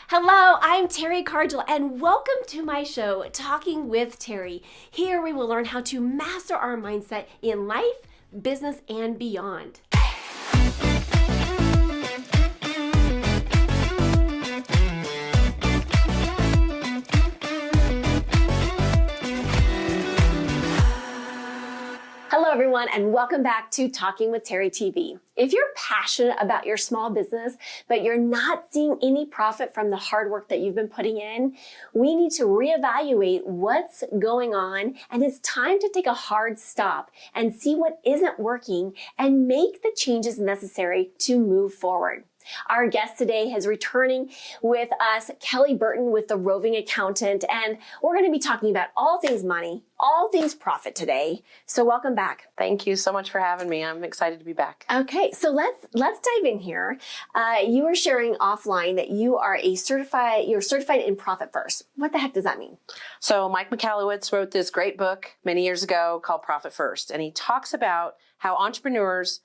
Hello, I'm Teri Cargill, and welcome to my show, Talking with Teri. Here we will learn how to master our mindset in life, business, and beyond. Hello, everyone, and welcome back to Talking with Teri TV. If you're passionate about your small business, but you're not seeing any profit from the hard work that you've been putting in, we need to reevaluate what's going on, and it's time to take a hard stop and see what isn't working and make the changes necessary to move forward. Our guest today is returning with us, Kelly Burton with The Roving Accountant, and we're going to be talking about all things money, all things profit today. So welcome back. Thank you so much for having me. I'm excited to be back. Okay, so let's dive in here. You were sharing offline that you're certified in Profit First. What the heck does that mean? So Mike Michalowicz wrote this great book many years ago called Profit First, and he talks about how entrepreneurs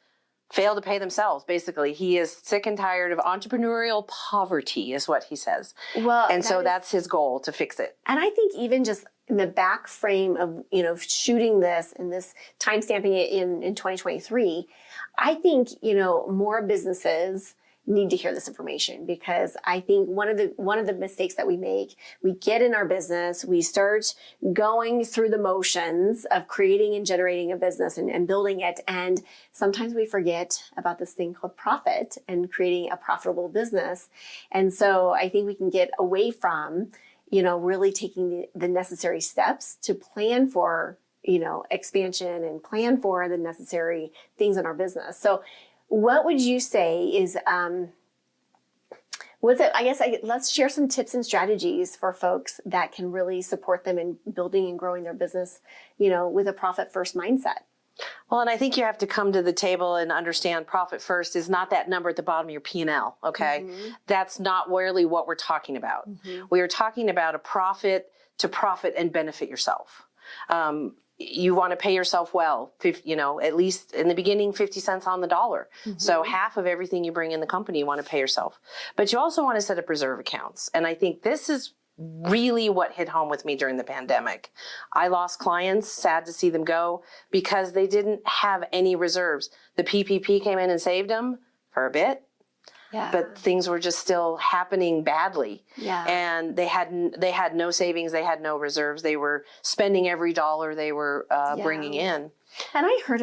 fail to pay themselves. Basically, he is sick and tired of entrepreneurial poverty, is what he says. Well, and so that's his goal, to fix it. And I think even just in the back frame of, shooting this and this time stamping it in 2023, I think, more businesses need to hear this information, because I think one of the mistakes that we make, we get in our business, we start going through the motions of creating and generating a business and building it. And sometimes we forget about this thing called profit and creating a profitable business. And so I think we can get away from, really taking the necessary steps to plan for, expansion and plan for the necessary things in our business. So what would you say is, let's share some tips and strategies for folks that can really support them in building and growing their business, with a profit first mindset. Well, and I think you have to come to the table and understand profit first is not that number at the bottom of your P&L, okay? Mm-hmm. That's not really what we're talking about. Mm-hmm. We are talking about a profit to profit and benefit yourself. You want to pay yourself well, at least in the beginning, 50 cents on the dollar. Mm-hmm. So half of everything you bring in the company, you want to pay yourself. But you also want to set up reserve accounts. And I think this is really what hit home with me during the pandemic. I lost clients, sad to see them go, because they didn't have any reserves. The PPP came in and saved them for a bit. Yeah. But things were just still happening badly. Yeah. And they had no savings. They had no reserves. They were spending every dollar they were bringing in. And I heard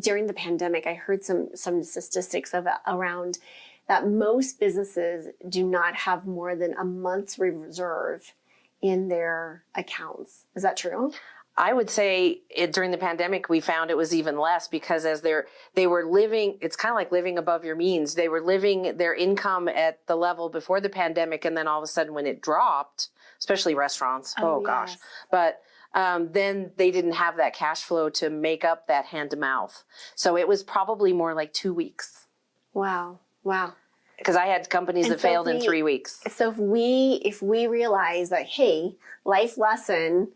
during the pandemic, I heard some statistics around that most businesses do not have more than a month's reserve in their accounts. Is that true? I would say during the pandemic, we found it was even less, because as they were living, it's kind of like living above your means. They were living their income at the level before the pandemic. And then all of a sudden when it dropped, especially restaurants, gosh, but then they didn't have that cash flow to make up that hand to mouth. So it was probably more like 2 weeks. Wow. Because I had companies that failed in 3 weeks. So if we realize that, hey, life lesson,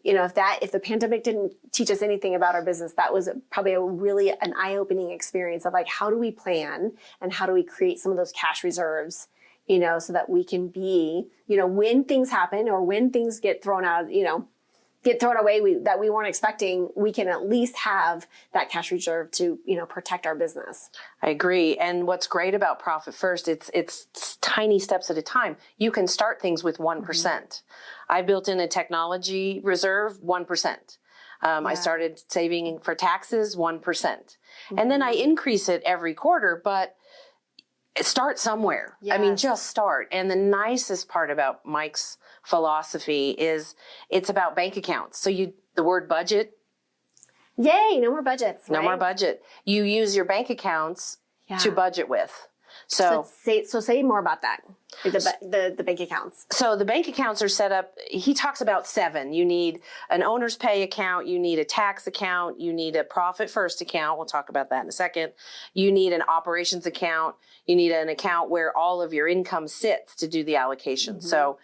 if the pandemic didn't teach us anything about our business, that was probably an eye-opening experience of how do we plan and how do we create some of those cash reserves, so that we can be, when things happen or when things get thrown out, get thrown away that we weren't expecting, we can at least have that cash reserve to, protect our business. I agree. And what's great about Profit First, it's tiny steps at a time. You can start things with 1%. Mm-hmm. I built in a technology reserve, 1%. I started saving for taxes, 1%. Mm-hmm. And then I increase it every quarter, but start somewhere. Yes. I mean, just start. And the nicest part about Mike's philosophy is it's about bank accounts. So the word budget. Yay, no more budgets. No more budget. You use your bank accounts to budget with. So say more about that. The bank accounts. So the bank accounts are set up, he talks about 7. You need an owner's pay account, you need a tax account, you need a profit first account. We'll talk about that in a second. You need an operations account. You need an account where all of your income sits to do the allocation. Mm-hmm. So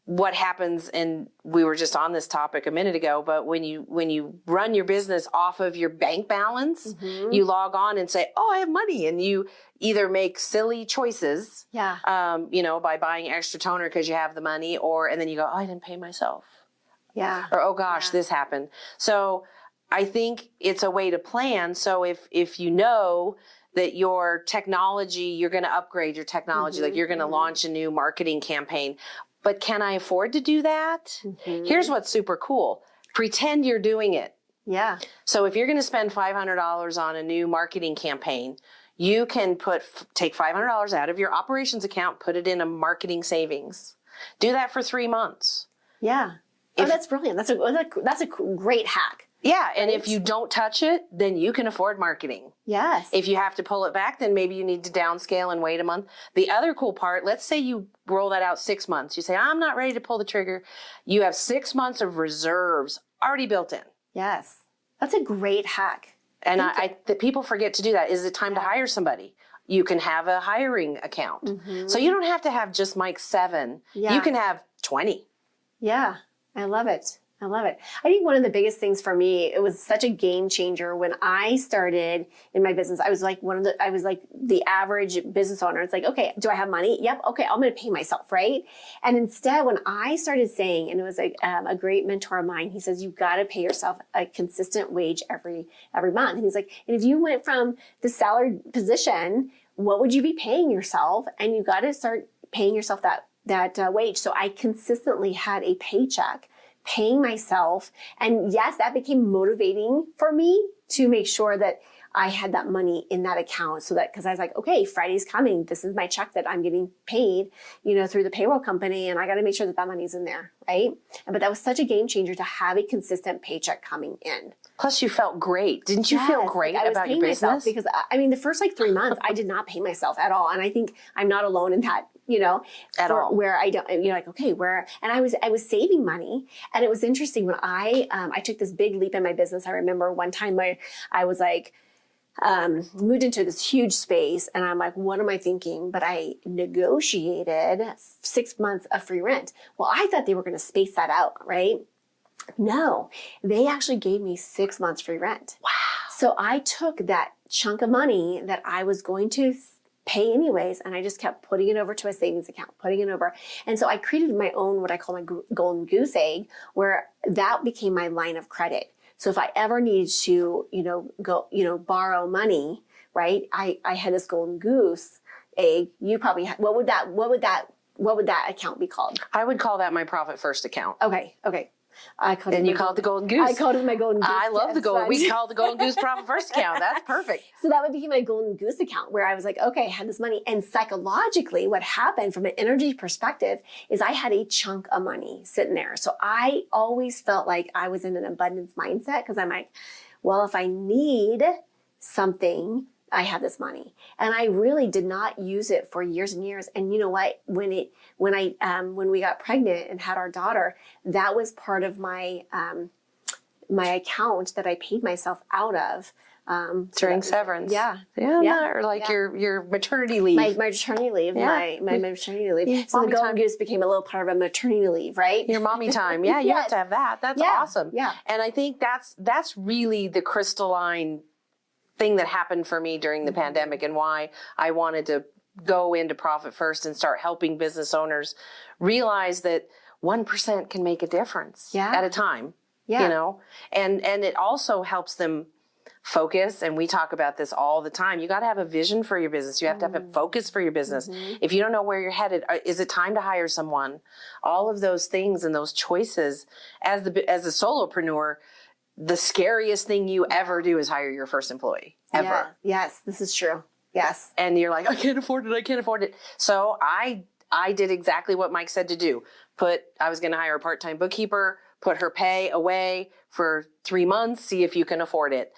what happens, and we were just on this topic a minute ago, but when you run your business off of your bank balance, you log on and say, oh, I have money. And you either make silly choices, by buying extra toner because you have the money, and then you go, oh, I didn't pay myself. Yeah. Or, oh gosh, this happened. So I think it's a way to plan. So if you know that your technology, you're going to upgrade your technology, like you're going to launch a new marketing campaign, but can I afford to do that? Here's what's super cool. Pretend you're doing it. Yeah. So if you're going to spend $500 on a new marketing campaign, you can take $500 out of your operations account, put it in a marketing savings. Do that for 3 months. Yeah. That's brilliant. That's a great hack. Yeah, and if you don't touch it, then you can afford marketing. Yes. If you have to pull it back, then maybe you need to downscale and wait a month. The other cool part, let's say you roll that out 6 months. You say, I'm not ready to pull the trigger. You have 6 months of reserves already built in. Yes. That's a great hack. And people forget to do that. Is it time to hire somebody? You can have a hiring account. So you don't have to have just Mike 7. Yeah. You can have 20. Yeah. I love it. I love it. I think one of the biggest things for me, it was such a game changer when I started in my business. I was like the average business owner. It's like, okay, do I have money? Yep. Okay. I'm going to pay myself. Right. And instead, when I started saying, and it was a great mentor of mine, he says, you've got to pay yourself a consistent wage every month. And he's like, and if you went from the salaried position, what would you be paying yourself? And you got to start paying yourself that wage. So I consistently had a paycheck paying myself. And yes, that became motivating for me to make sure that I had that money in that account because I was like, okay, Friday's coming. This is my check that I'm getting paid, through the payroll company. And I got to make sure that money's in there. Right. But that was such a game changer to have a consistent paycheck coming in. Plus you felt great. Didn't you feel great about your business? Because the first 3 months, I did not pay myself at all. And I think I'm not alone in that, at all. Where I don't, okay, and I was saving money. And it was interesting when I took this big leap in my business. I remember one time I was like, moved into this huge space and I'm like, what am I thinking? But I negotiated 6 months of free rent. Well, I thought they were going to space that out, right? No, they actually gave me 6 months free rent. Wow. So I took that chunk of money that I was going to pay anyways, and I just kept putting it over to a savings account, putting it over. And so I created my own, what I call my golden goose egg, where that became my line of credit. So if I ever needed to, go, borrow money, right? I had this golden goose egg. You probably what would that account be called? I would call that my profit first account. Okay. You call it the golden goose. I called it my golden goose. I love the golden. We call it the golden goose profit first account. That's perfect. So that would be my golden goose account where I was like, okay, I had this money. And psychologically, what happened from an energy perspective is I had a chunk of money sitting there. So I always felt like I was in an abundance mindset because I'm like, well, if I need something, I have this money. And I really did not use it for years and years. And you know what? When we got pregnant and had our daughter, that was part of my my account that I paid myself out of. During severance. Yeah. Or like your maternity leave. My maternity leave. My maternity leave. Yeah, so the golden goose became a little part of a maternity leave, right? Your mommy time. Yeah, you have to have that. That's awesome. Yeah. And I think that's really the crystalline thing that happened for me during the pandemic and why I wanted to go into profit first and start helping business owners realize that 1% can make a difference at a time, and it also helps them focus. And we talk about this all the time. You got to have a vision for your business. You have to have a focus for your business. If you don't know where you're headed, is it time to hire someone? All of those things and those choices as a solopreneur, the scariest thing you ever do is hire your first employee, ever. Yeah. Yes, this is true. Yes. And you're like, I can't afford it. So I did exactly what Mike said to do. I was going to hire a part-time bookkeeper, put her pay away for 3 months, see if you can afford it.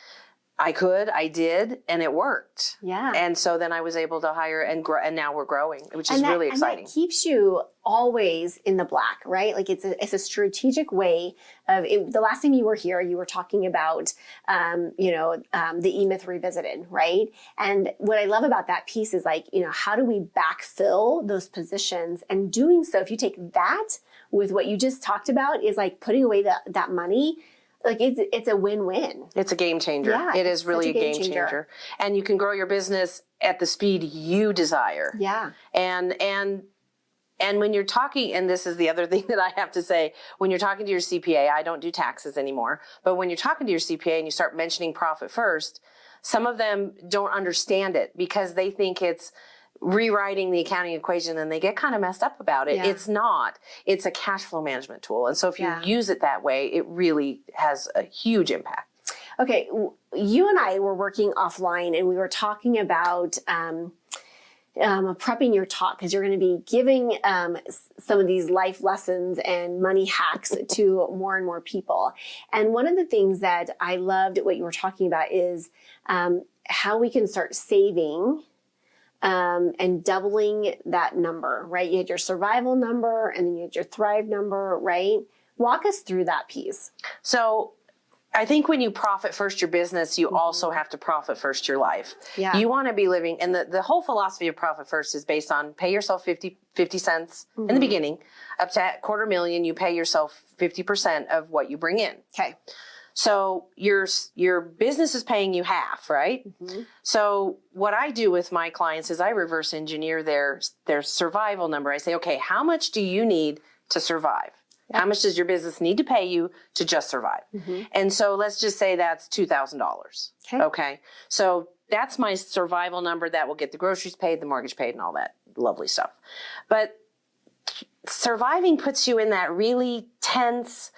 I did, and it worked. Yeah. And so then I was able to hire and grow, and now we're growing, which is really exciting. And that keeps you always in the black, right? Like it's a strategic way of the last time you were here, you were talking about, the E-Myth Revisited, right? And what I love about that piece is how do we backfill those positions? And doing so, if you take that with what you just talked about is like putting away that money. Like it's a win-win. It's a game changer. Yeah, it is really a game changer. And you can grow your business at the speed you desire. Yeah. And when you're talking, and this is the other thing that I have to say, when you're talking to your CPA, I don't do taxes anymore, but when you're talking to your CPA and you start mentioning profit first, some of them don't understand it because they think it's rewriting the accounting equation and they get kind of messed up about it. Yeah. It's not. It's a cash flow management tool. And so if you Yeah. use it that way, it really has a huge impact. Okay, you and I were working offline and we were talking about prepping your talk because you're going to be giving some of these life lessons and money hacks to more and more people. And one of the things that I loved what you were talking about is how we can start saving and doubling that number, right? You had your survival number and then you had your thrive number, right? Walk us through that piece. So I think when you profit first your business, you also have to profit first your life. Yeah. You want to be living, and the whole philosophy of profit first is based on pay yourself 50 cents in the beginning. Up to $250,000, you pay yourself 50% of what you bring in. Okay. So your business is paying you half, right? Mm-hmm. So what I do with my clients is I reverse engineer their survival number. I say, okay, how much do you need to survive? How much does your business need to pay you to just survive? Mm-hmm. And so let's just say that's $2,000. Okay. So that's my survival number that will get the groceries paid, the mortgage paid, and all that lovely stuff. But surviving puts you in that really tense,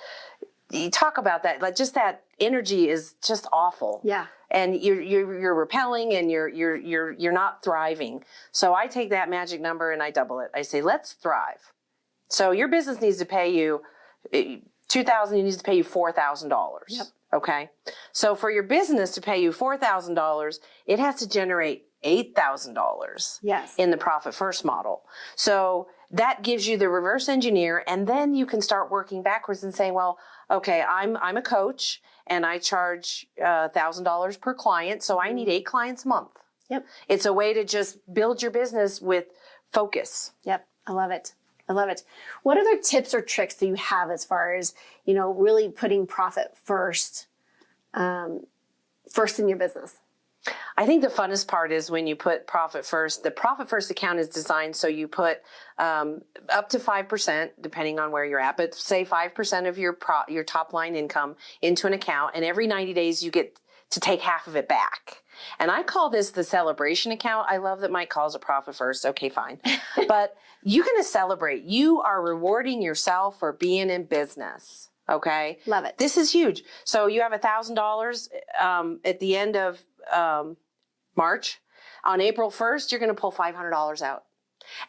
you talk about that, like just that energy is just awful. Yeah. And you're repelling and you're not thriving. So I take that magic number and I double it. I say, let's thrive. So your business needs to pay you $2,000. It needs to pay you $4,000. Yep. Okay. So for your business to pay you $4,000, it has to generate $8,000. Yes. In the profit first model. So that gives you the reverse engineer, and then you can start working backwards and say, well, okay, I'm a coach and I charge $1,000 per client, so I need 8 clients a month. Yep. It's a way to just build your business with focus. Yep. I love it. I love it. What other tips or tricks do you have as far as, really putting profit first in your business? I think the funnest part is when you put profit first. The profit first account is designed so you put up to 5%, depending on where you're at, but say 5% of your top line income into an account, and every 90 days you get to take half of it back. And I call this the celebration account. I love that Mike calls it profit first. Okay, fine. But you're going to celebrate. You are rewarding yourself for being in business. Okay. Love it. This is huge. So you have $1,000 at the end of March. On April 1st, you're going to pull $500 out.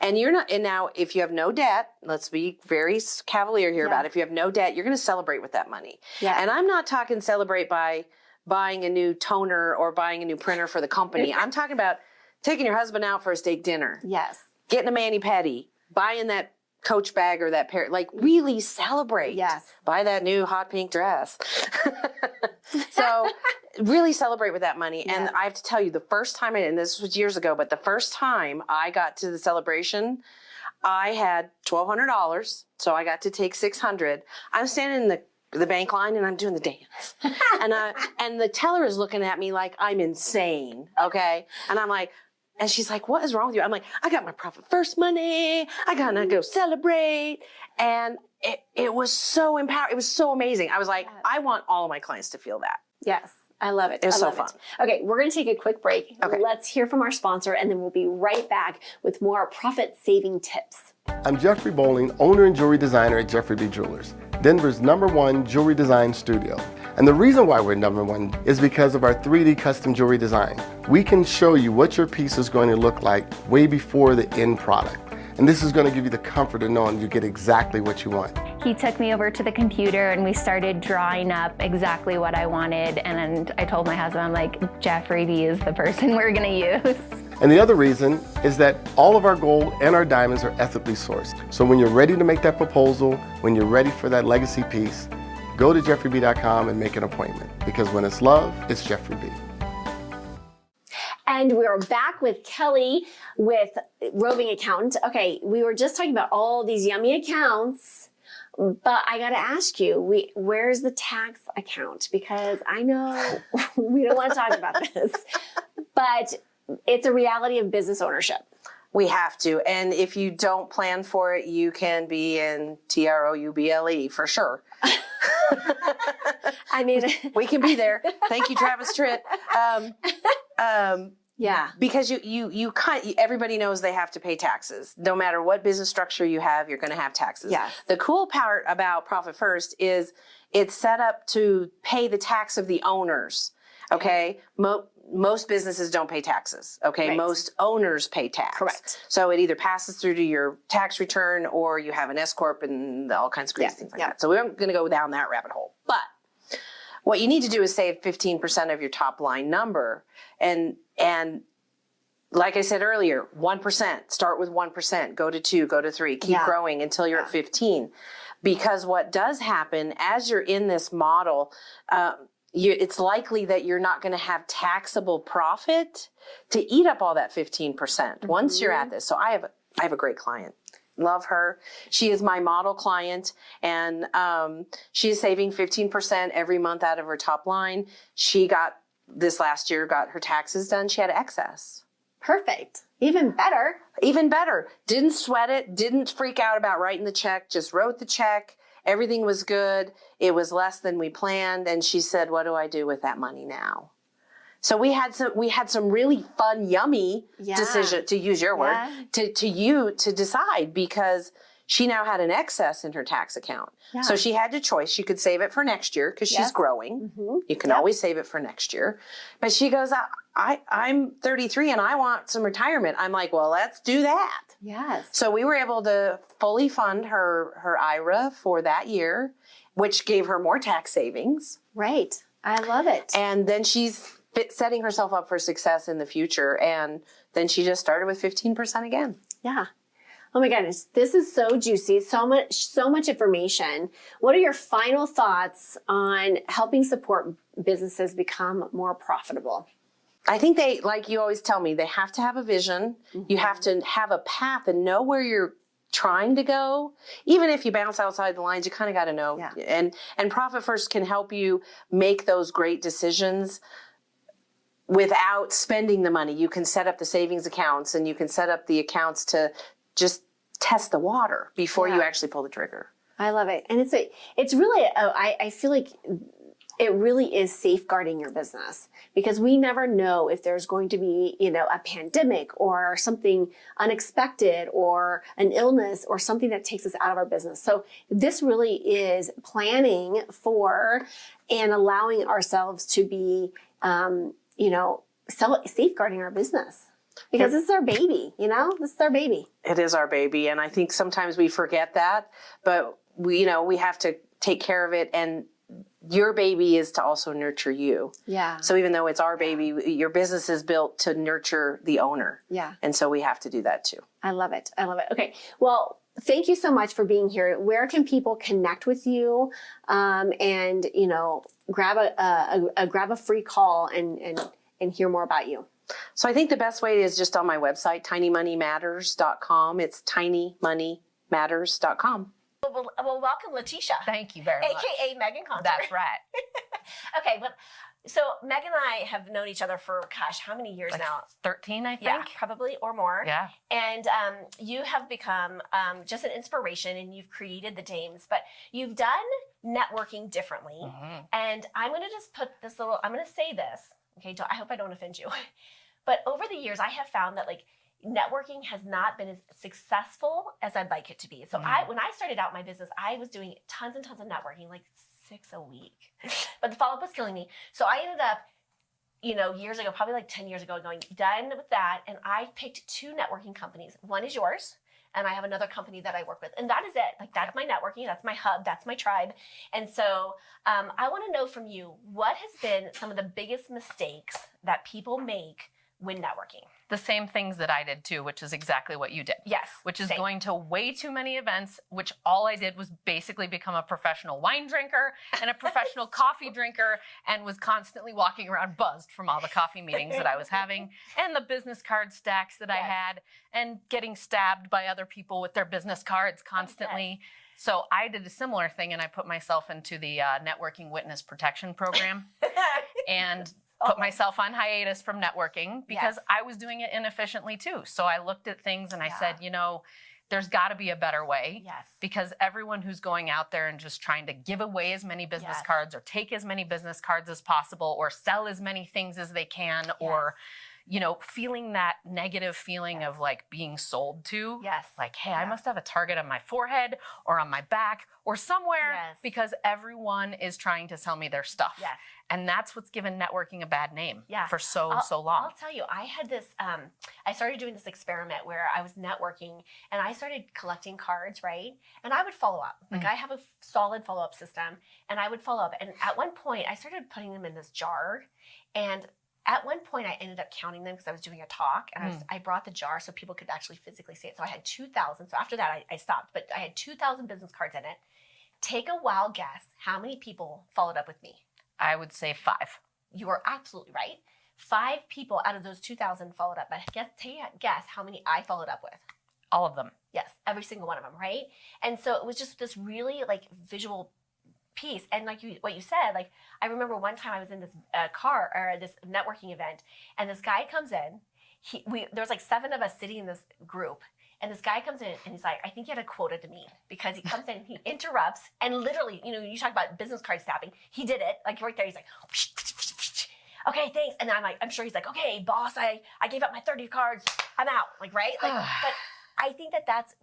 And you're not, and now if you have no debt, let's be very cavalier here about it. If you have no debt, you're going to celebrate with that money. Yeah. And I'm not talking celebrate by buying a new toner or buying a new printer for the company. I'm talking about taking your husband out for a steak dinner. Yes. Getting a mani-pedi, buying that Coach bag or that pair, like really celebrate. Yes. Buy that new hot pink dress. So really celebrate with that money. Yes. And I have to tell you, the first time, and this was years ago, but the first time I got to the celebration, I had $1,200. So I got to take $600. I'm standing in the bank line and I'm doing the dance. And the teller is looking at me like I'm insane. Okay. And I'm like, and she's like, what is wrong with you? I'm like, I got my profit first money. I gotta go celebrate. And it was so empowering. It was so amazing. I was like, I want all of my clients to feel that. Yes. I love it. It was so fun. Okay, we're going to take a quick break. Okay. Let's hear from our sponsor, and then we'll be right back with more profit-saving tips. I'm Jeffrey Bowling, owner and jewelry designer at Jeffrey B. Jewelers, Denver's #1 jewelry design studio. And the reason why we're #1 is because of our 3D custom jewelry design. We can show you what your piece is going to look like way before the end product. And this is going to give you the comfort of knowing you get exactly what you want. He took me over to the computer and we started drawing up exactly what I wanted. And I told my husband, I'm like, Jeffrey B is the person we're going to use. And the other reason is that all of our gold and our diamonds are ethically sourced. So when you're ready to make that proposal, when you're ready for that legacy piece, go to jeffreyb.com and make an appointment. Because when it's love, it's Jeffrey B. And we're back with Kelly with Roving Accountant. Okay, we were just talking about all these yummy accounts But I got to ask you, where's the tax account? Because I know we don't want to talk about this, but it's a reality of business ownership. We have to. And if you don't plan for it, you can be in TROUBLE for sure. I mean, we can be there. Thank you, Travis Tritt. Yeah. Because everybody knows they have to pay taxes. No matter what business structure you have, you're going to have taxes. Yes. The cool part about Profit First is it's set up to pay the tax of the owners. Okay. Most businesses don't pay taxes. Okay. Right. Most owners pay tax. Correct. So it either passes through to your tax return or you have an S corp and all kinds of crazy things like that. So we're not going to go down that rabbit hole. But what you need to do is save 15% of your top line number. And like I said earlier, 1%, start with 1%, go to 2, go to 3, keep growing until you're at 15. Because what does happen as you're in this model, it's likely that you're not going to have taxable profit to eat up all that 15% once you're at this. So I have a great client. Love her. She is my model client, and she is saving 15% every month out of her top line. She got this last year, got her taxes done. She had excess. Perfect. Even better. Even better. Didn't sweat it. Didn't freak out about writing the check. Just wrote the check. Everything was good. It was less than we planned. And she said, what do I do with that money now? So we had some really fun, yummy decision, to use your word, to decide, because she now had an excess in her tax account. Yeah. So she had a choice. She could save it for next year because she's growing. Mm-hmm. You can always save it for next year. But she goes, I'm 33 and I want some retirement. I'm like, well, let's do that. Yes. So we were able to fully fund her IRA for that year, which gave her more tax savings. Right. I love it. And then she's setting herself up for success in the future. And then she just started with 15% again. Yeah. Oh my goodness, this is so juicy, so much information. What are your final thoughts on helping support businesses become more profitable? I think they, like you always tell me, they have to have a vision. Mm-hmm. You have to have a path and know where you're trying to go. Even if you bounce outside the lines, you kind of got to know. Yeah. And Profit First can help you make those great decisions without spending the money. You can set up the savings accounts and you can set up the accounts to just test the water before you actually pull the trigger. I love it. And it's really, I feel like it really is safeguarding your business, because we never know if there's going to be, a pandemic or something unexpected or an illness or something that takes us out of our business. So this really is planning for and allowing ourselves to be, safeguarding our business. Because this is our baby, this is our baby. It is our baby. And I think sometimes we forget that, but we have to take care of it. And your baby is to also nurture you. Yeah. So even though it's our baby, your business is built to nurture the owner. Yeah. And so we have to do that too. I love it. Okay. Well, thank you so much for being here. Where can people connect with you, and grab a free call and hear more about you? So I think the best way is just on my website, tinymoneymatters.com. It's tinymoneymatters.com. Well, welcome, Letitia. Thank you very much. AKA Megan Concert. That's right. Okay, but so Megan and I have known each other for, how many years now? 13, I think. Yeah, probably, or more. Yeah. And you have become just an inspiration, and you've created the Dames, but you've done networking differently. Mm-hmm. And I'm going to just put this I'm going to say this. Okay, I hope I don't offend you. But over the years, I have found that networking has not been as successful as I'd like it to be. So when I started out my business, I was doing tons and tons of networking, 6 a week. But the follow-up was killing me. So I ended up, years ago, probably 10 years ago, done with that. And I picked 2 networking companies. One is yours, and I have another company that I work with. And that is it. That's my networking. That's my hub. That's my tribe. And so I want to know from you, what has been some of the biggest mistakes that people make when networking? The same things that I did too, which is exactly what you did. Yes. Which is going to way too many events, which all I did was basically become a professional wine drinker and a professional coffee drinker, and was constantly walking around buzzed from all the coffee meetings that I was having and the business card stacks that I had, and getting stabbed by other people with their business cards constantly. Yes. So I did a similar thing, and I put myself into the networking witness protection program and put myself on hiatus from networking because I was doing it inefficiently too. So I looked at things and I said, you know, there's got to be a better way because everyone who's going out there and just trying to give away as many business cards or take as many business cards as possible or sell as many things as they can or, you know, feeling that negative feeling of like being sold to. Like, hey, I must have a target on my forehead or on my back or somewhere because everyone is trying to sell me their stuff. And that's what's given networking a bad name for so long. I'll tell you, I had this, I started doing this experiment where I was networking and I started collecting cards, right? And I would follow up. Like I have a solid follow-up system and I would follow up. And at one point I started putting them in this jar. And at one point I ended up counting them because I was doing a talk and I brought the jar so people could actually physically see it. So I had 2,000. So after that I stopped, but I had 2,000 business cards in it. Take a wild guess how many people followed up with me. I would say 5. You are absolutely right. 5 people out of those 2,000 followed up. But take a guess how many I followed up with. All of them. Yes, every single one of them, right? And so it was just this really like visual piece. And like what you said, like I remember one time I was in this car or this networking event, and this guy comes in. There was like 7 of us sitting in this group. And this guy comes in and he's like, I think he had a quota to meet because he comes in and he interrupts and literally, you know, you talk about business card snapping. He did it like right there. He's like, okay, thanks. And I'm like, I'm sure he's like, okay, boss, I gave up my 30 cards. I'm out. Like, right? Like, but I think that's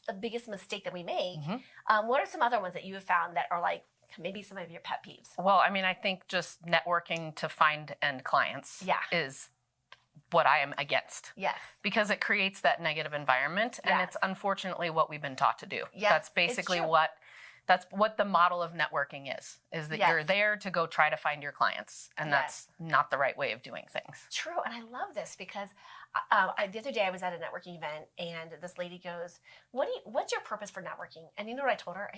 the biggest mistake that we make. What are some other ones that you have found that are like maybe some of your pet peeves? Well, I mean, I think just networking to find end clients is what I am against. Because it creates that negative environment and it's unfortunately what we've been taught to do. That's basically that's what the model of networking is that you're there to go try to find your clients and that's not the right way of doing things. True. And I love this because the other day I was at a networking event and this lady goes, what's your purpose for networking? And you know what I told her?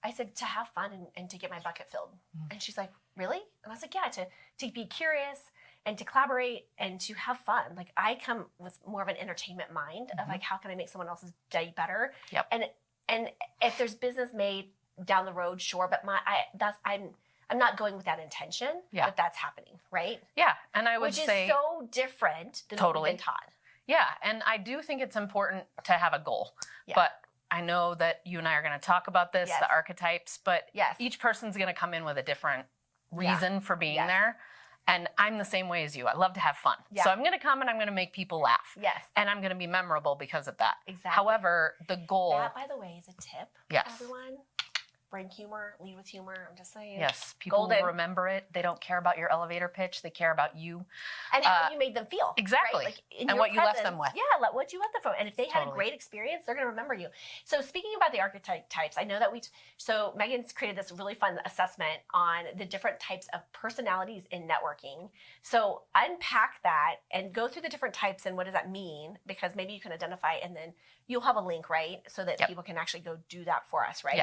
I said to have fun and to get my bucket filled. And she's like, really? And I was like, yeah, to be curious and to collaborate and to have fun. Like I come with more of an entertainment mind of like, how can I make someone else's day better? And if there's business made down the road, sure. But I'm not going with that intention that that's happening, right? And I would say which is so different than what we've been taught. And I do think it's important to have a goal. But I know that you and I are going to talk about this, the archetypes, but each person's going to come in with a different reason for being there. And I'm the same way as you. I love to have fun. So I'm going to come and I'm going to make people laugh. And I'm going to be memorable because of that. However, the goal... That, by the way, is a tip for everyone. Bring humor, lead with humor. I'm just saying. People will remember it. They don't care about your elevator pitch. They care about you. And how you made them feel. Exactly. Right? Like and what you left them with. What you left them with. And if they had a great experience, they're going to remember you. So speaking about the archetypes, I know that so Megan's created this really fun assessment on the different types of personalities in networking. So unpack that and go through the different types and what does that mean? Because maybe you can identify and then you'll have a link, right? So that people can actually go do that for us, right?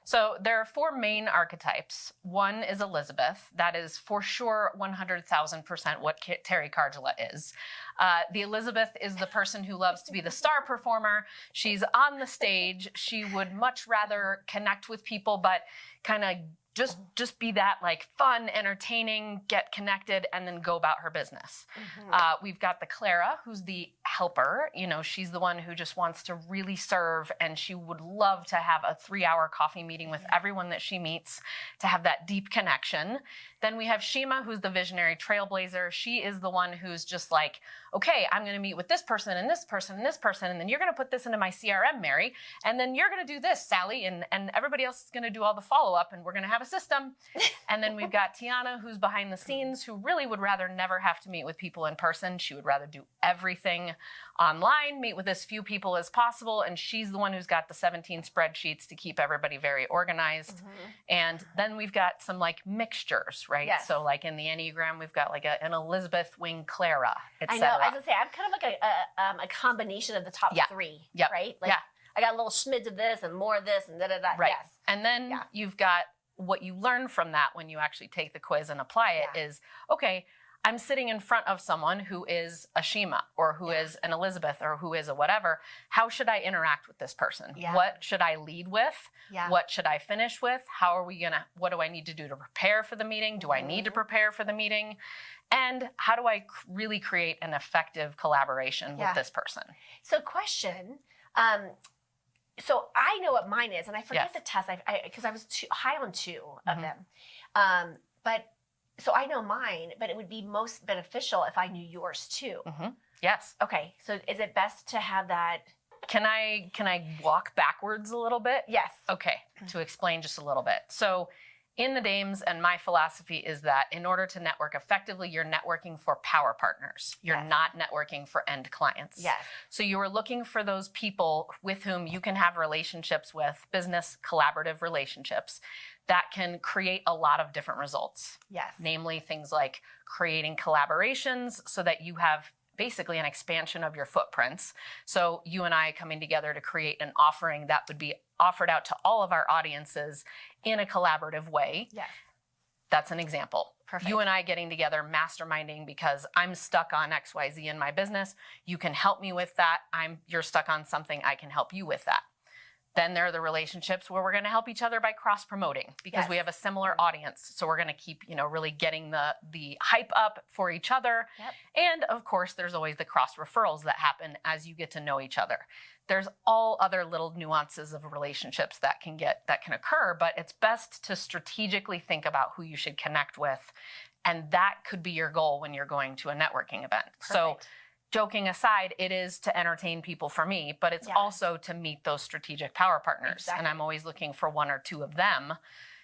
So there are 4 main archetypes. One is Elizabeth. That is for sure 100,000% what Teri Cardula is. The Elizabeth is the person who loves to be the star performer. She's on the stage. She would much rather connect with people, but kind of just be that like fun, entertaining, get connected, and then go about her business. We've got the Clara, who's the helper. You know, she's the one who just wants to really serve, and she would love to have a 3-hour coffee meeting with everyone that she meets to have that deep connection. Then we have Shima, who's the visionary trailblazer. She is the one who's just like, okay, I'm going to meet with this person and this person and this person, and then you're going to put this into my CRM, Mary, and then you're going to do this, Sally, and everybody else is going to do all the follow-up, and we're going to have a system. And then we've got Tiana, who's behind the scenes, who really would rather never have to meet with people in person. She would rather do everything online, meet with as few people as possible, and she's the one who's got the 17 spreadsheets to keep everybody very organized. And then we've got some like mixtures, right? So like in the Enneagram, we've got like an Elizabeth wing Clara, etc. I know, as I say, I'm kind of like a combination of the top 3, right? Like I got a little smidge of this and more of this and da-da-da. Right. And then you've got what you learn from that when you actually take the quiz and apply it is, okay, I'm sitting in front of someone who is a Shima or who is an Elizabeth or who is a whatever. How should I interact with this person? Yeah. What should I lead with? Yeah. What should I finish with? What do I need to do to prepare for the meeting? Do I need to prepare for the meeting? And how do I really create an effective collaboration with this person? So question, so I know what mine is, and I forget the test because I was too high on two of them. But so I know mine, but it would be most beneficial if I knew yours too. Yes. Okay, so is it best to have that? Can I walk backwards a little bit? Yes. Okay, to explain just a little bit. So in the Dames, and my philosophy is that in order to network effectively, you're networking for power partners. You're not networking for end clients. Yes. So you are looking for those people with whom you can have relationships with, business collaborative relationships that can create a lot of different results. Yes. Namely things like creating collaborations so that you have basically an expansion of your footprints. So you and I coming together to create an offering that would be offered out to all of our audiences in a collaborative way. Yes. That's an example. Perfect. You and I getting together, masterminding because I'm stuck on XYZ in my business. You can help me with that. You're stuck on something, I can help you with that. Then there are the relationships where we're going to help each other by cross-promoting because we have a similar audience. So we're going to keep, really getting the hype up for each other. Yep. And of course, there's always the cross-referrals that happen as you get to know each other. There's all other little nuances of relationships that can occur, but it's best to strategically think about who you should connect with. And that could be your goal when you're going to a networking event. Perfect. So joking aside, it is to entertain people for me, but it's also to meet those strategic power partners. Exactly. And I'm always looking for one or two of them.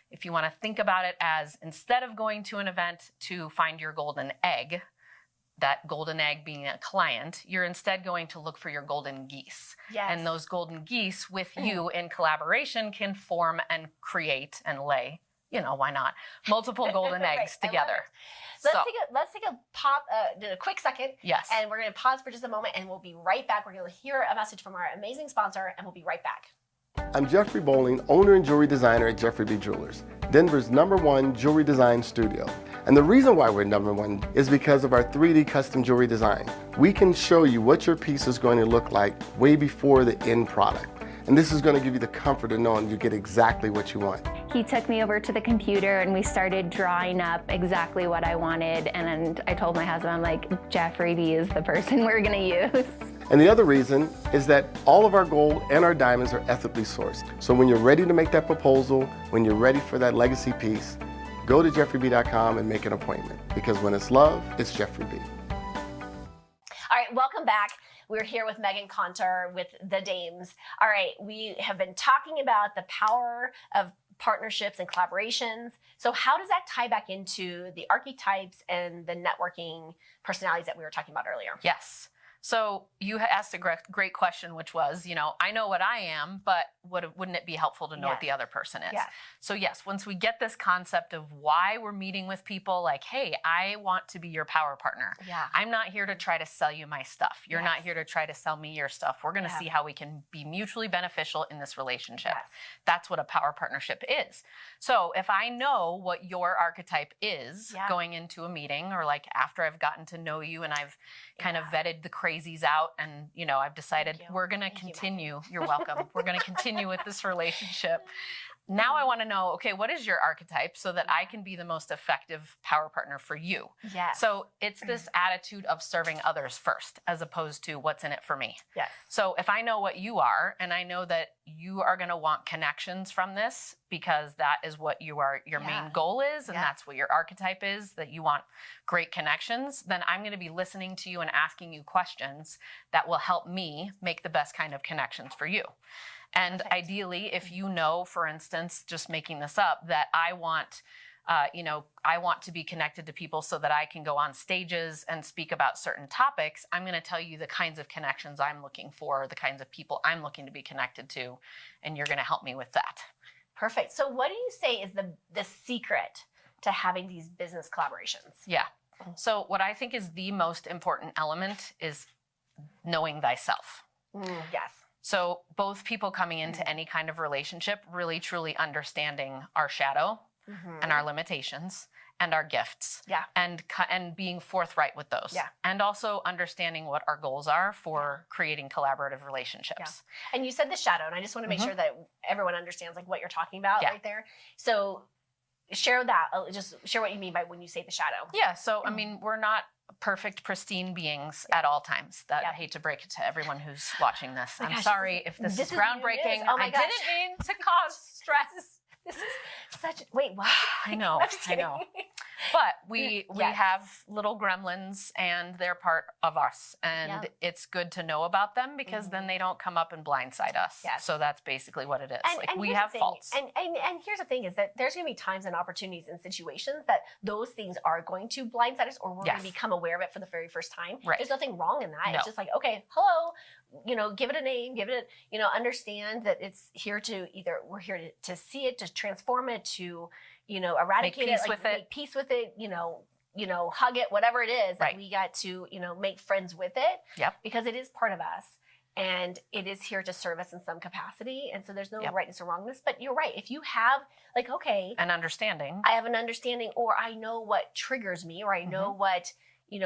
If you want to think about it as instead of going to an event to find your golden egg, that golden egg being a client, you're instead going to look for your golden geese. Yes. And those golden geese with you in collaboration can form and create and lay, why not, multiple golden eggs together. Let's take a pop, a quick second. Yes. And we're going to pause for just a moment, and we'll be right back. We're going to hear a message from our amazing sponsor, and we'll be right back. I'm Jeffrey Bowling, owner and jewelry designer at Jeffrey B. Jewelers, Denver's #1 jewelry design studio. And the reason why we're #1 is because of our 3D custom jewelry design. We can show you what your piece is going to look like way before the end product. And this is going to give you the comfort of knowing you get exactly what you want. He took me over to the computer and we started drawing up exactly what I wanted. And I told my husband, I'm like, Jeffrey B is the person we're going to use. And the other reason is that all of our gold and our diamonds are ethically sourced. So when you're ready to make that proposal, when you're ready for that legacy piece, go to jeffreyb.com and make an appointment. Because when it's love, it's Jeffrey B. All right, welcome back. We're here with Megan Conter with the Dames. All right, we have been talking about the power of partnerships and collaborations. So how does that tie back into the archetypes and the networking personalities that we were talking about earlier? Yes. So you asked a great question, which was, I know what I am, but wouldn't it be helpful to know what the other person is? Yes. So yes, once we get this concept of why we're meeting with people, like, hey, I want to be your power partner. Yeah. I'm not here to try to sell you my stuff. You're not here to try to sell me your stuff. We're going to see how we can be mutually beneficial in this relationship. Yes. That's what a power partnership is. So if I know what your archetype is going into a meeting, or like after I've gotten to know you and I've kind of vetted the crazies out and, I've decided we're going to continue. You're welcome. We're going to continue with this relationship. Now I want to know, okay, what is your archetype so that I can be the most effective power partner for you? Yes. So it's this attitude of serving others first, as opposed to what's in it for me. Yes. So if I know what you are, and I know that you are going to want connections from this, because that is what your main goal is, and that's what your archetype is, that you want great connections, then I'm going to be listening to you and asking you questions that will help me make the best kind of connections for you. And ideally, if you know, for instance, just making this up, that I want to be connected to people so that I can go on stages and speak about certain topics, I'm going to tell you the kinds of connections I'm looking for, the kinds of people I'm looking to be connected to, and you're going to help me with that. Perfect. So what do you say is the secret to having these business collaborations? Yeah. So what I think is the most important element is knowing thyself. Yes. So both people coming into any kind of relationship really truly understanding our shadow and our limitations, and our gifts. Yeah. And being forthright with those. Yeah. And also understanding what our goals are for creating collaborative relationships. And you said the shadow, and I just want to make sure that everyone understands like what you're talking about right there. So share that. Just share what you mean by when you say the shadow. Yeah. So, I mean, we're not perfect, pristine beings at all times. I hate to break it to everyone who's watching this. Oh my I'm gosh, sorry if this is groundbreaking. Oh my I gosh. didn't mean to cause stress. This is such. Wait, what? I know. I'm just I kidding. know. But we have little gremlins, and they're part of us, and it's good to know about them because then they don't come up and blindside us. Yes. So that's basically what it is. And we here's have the thing, faults. And here's the thing is that there's going to be times and opportunities and situations that those things are going to blindside us, or we're going to become aware of it for the very first time. Right. There's nothing wrong in that. No. It's just like, okay, hello, give it a name, understand that it's here to we're here to see it, to transform it, to, eradicate Make peace it, with it. make peace with it, hug it, whatever it is that Right. we got to, make friends with it. Yep. Because it is part of us. And it is here to serve us in some capacity. And so there's no rightness or wrongness. But you're right. If you have, an understanding. I have an understanding, or I know what triggers me, or I know what,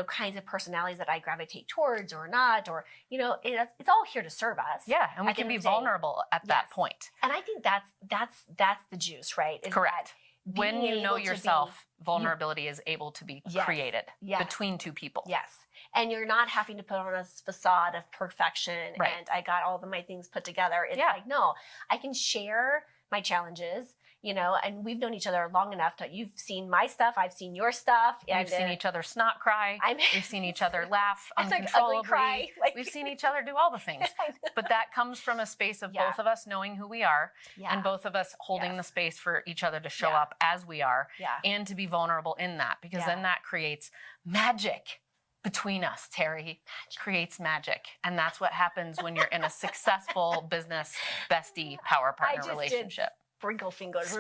kinds of personalities that I gravitate towards or not, or, it's all here to serve us. Yeah. And we at the can end be of the day. vulnerable at that point. And I think that's the juice, right? Is Correct. that When being you know able to be- yourself, vulnerability is able to be Yes. created Yes. between two people. Yes. And you're not having to put on a facade of perfection Right. and I got all of my things put together. It's Yeah. like, no, I can share my challenges, and we've known each other long enough that you've seen my stuff, I've seen your stuff. We've seen each other snot cry. We've seen each other laugh It's like ugly uncontrollably. cry. We've seen each other do all the things. But that comes from a space of both of us knowing who we are and both of us holding the space for each other to show up as we are and to be vulnerable in that, because then that creates magic between us. Terry creates magic. And that's what happens when you're in a successful business bestie power partner relationship. Sprinkle fingers.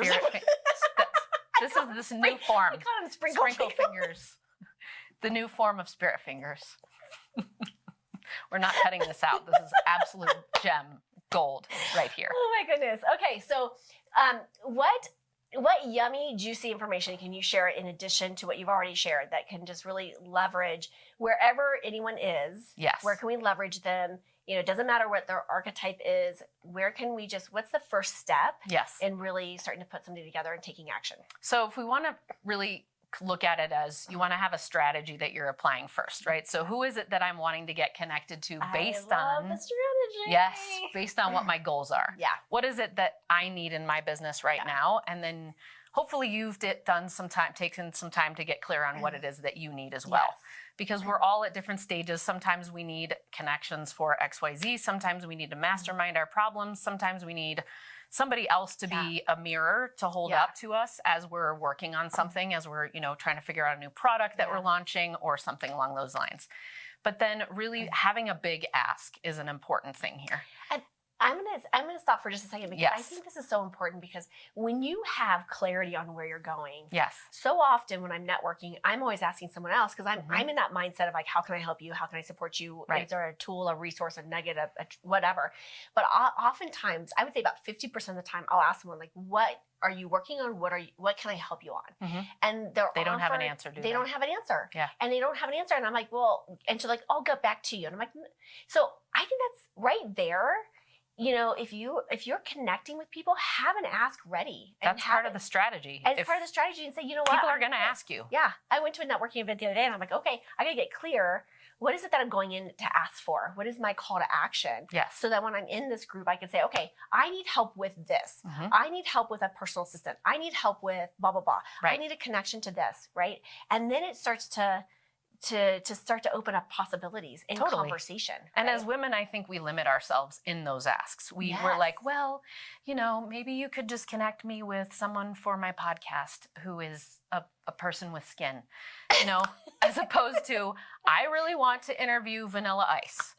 This is this new form. I call them sprinkle fingers. The new form of spirit fingers. We're not cutting this out. This is absolute gem gold right here. Oh my goodness. Okay, so what yummy, juicy information can you share in addition to what you've already shared that can just really leverage wherever anyone is? Yes. Where can we leverage them? It doesn't matter what their archetype is. Where can we what's the first step Yes. in really starting to put something together and taking action? So if we want to really look at it as you want to have a strategy that you're applying first, right? So who is it that I'm wanting to get connected to based I love on the strategy. Yes, based on what my goals are. Yeah. What is it that I need in my business right now? And then hopefully you've taken some time to get clear on what it is that you need as well. Yes. Because we're all at different stages. Sometimes we need connections for XYZ. Sometimes we need to mastermind our problems. Sometimes we need somebody else to be a mirror to hold up to us as we're working on something, as we're, trying to figure out a new product that we're launching or something along those lines. But then really having a big ask is an important thing here. And I'm gonna stop for just a second because I think this is so important, because when you have clarity on where you're going, so often when I'm networking, I'm always asking someone else, because I'm in that mindset of like, how can I help you? How can I support you? Right. Is there a tool, a resource, a nugget, a whatever? But oftentimes, I would say about 50% of the time, I'll ask someone like, what are you working on? What can I help you on? And they don't have an answer, do they? They don't have an answer. Yeah. And they don't have an answer. And I'm like, well, and she's like, I'll get back to you. And I'm like, so I think that's right there. If you're connecting with people, have an ask ready. That's part of the strategy. And it's part of the strategy, and say, you know what? People are going to ask you. Yeah. I went to a networking event the other day, and I'm like, okay, I got to get clear. What is it that I'm going in to ask for? What is my call to action? Yes. So that when I'm in this group, I can say, okay, I need help with this. I need help with a personal assistant. I need help with blah, blah, blah. Right. I need a connection to this, right? And then it starts to start to open up possibilities in conversation. And right? as women, I think we limit ourselves in those asks. We're like, well, maybe you could just connect me with someone for my podcast who is a person with skin, as opposed to, I really want to interview Vanilla Ice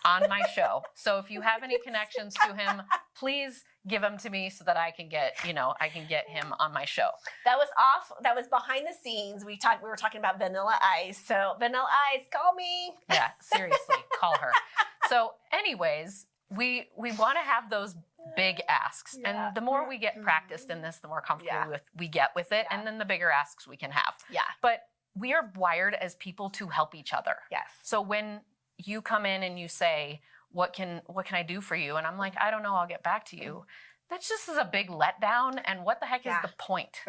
on my show. So if you have any connections to him, please give them to me so that I can get him on my show. That was behind the scenes. We were talking about Vanilla Ice. So Vanilla Ice, call me. Yeah, seriously, call her. So anyways, we want to have those big asks, and the more we get practiced in this, the more comfortable we get with it, and then the bigger asks we can have. But we are wired as people to help each other. So when you come in and you say, what can I do for you? And I'm like, I don't know, I'll get back to you. That just is a big letdown. And what the heck is the point?